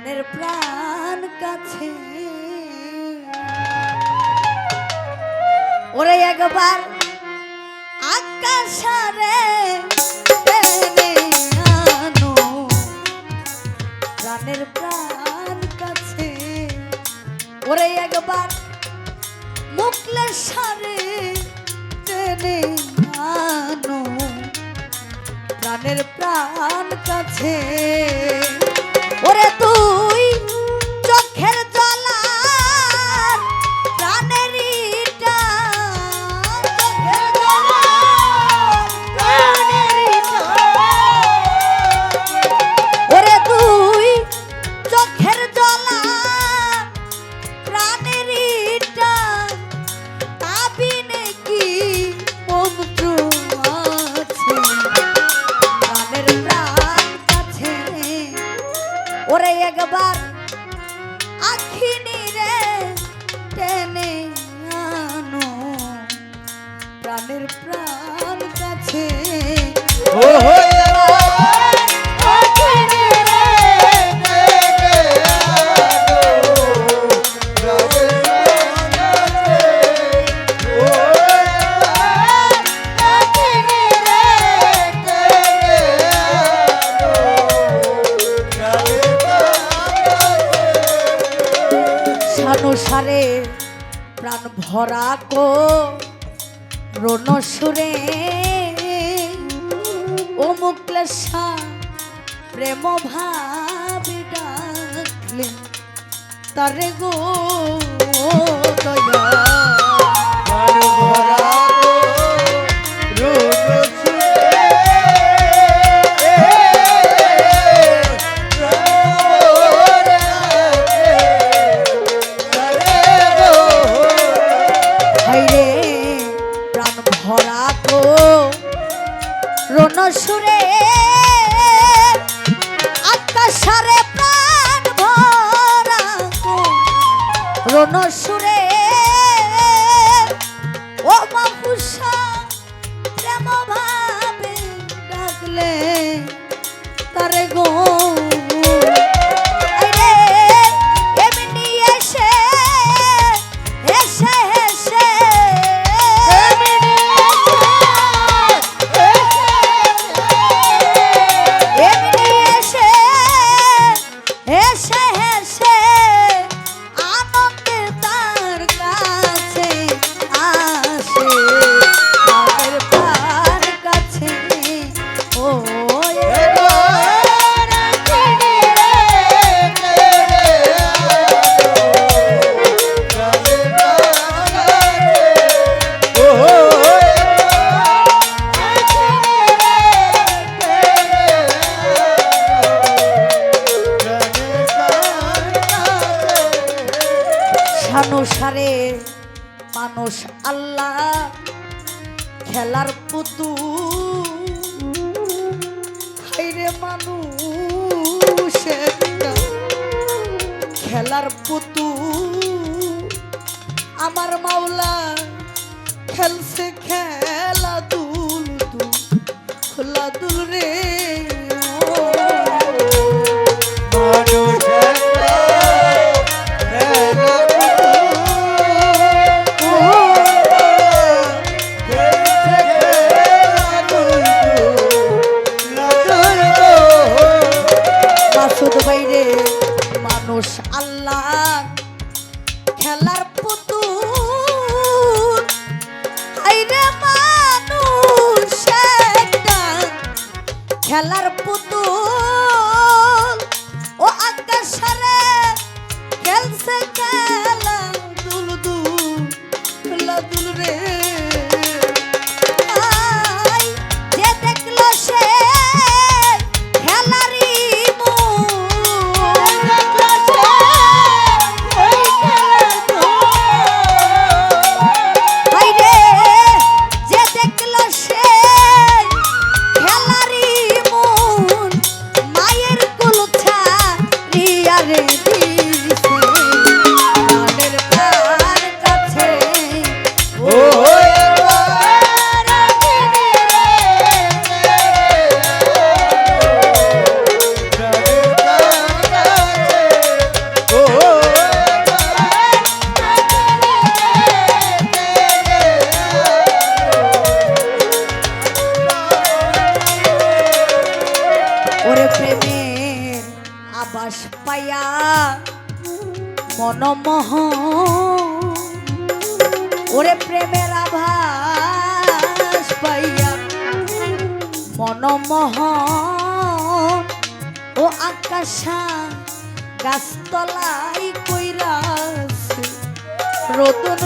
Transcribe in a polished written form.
প্রাণের প্রাণ কাছে ওরে একবার আকাশারে টেনে আনো প্রাণের প্রাণ কাছে ওরে একবার মুকলেশারে টেনে আনো প্রাণের প্রাণ কাছে ওরে তুই চোখের জলার প্রাণের ওরে তুই চোখের জলা প্রাণের তাবি নাকি মন্ত্র আছে প্রাণের প্রাণ কাছে ওরে একবার আখিনি রে টেনে আনো প্রাণের প্রাণ কাছে সারে প্রাণ ভরা কো রণসুরে ও মুকলেশা প্রেম ভাবে ডাকলে তারে গো দয়া রণসুরে আকাশারে প্রাণ ভরা রণসুরে ও মাপুষা প্রেম ভাবে ডাকলে তারে গো সারে মানুষ আল্লাহ খেলার পুতুল হাইরে মানুষ খেলার পুতুল আমার মাওলা খেলছে খেলা দুল দুল খোলা দুল রে বাইরে মানুষ আল্লাহ খেলার পুতুল হাইরে মানুষ খেলার পুতুল ও আকাশারে খেলছে খেলা দুল দুল খেলা দুল রে যে দেখলো সে মনমোহন ও আকাশা গাছতলাই কইরাছে রতন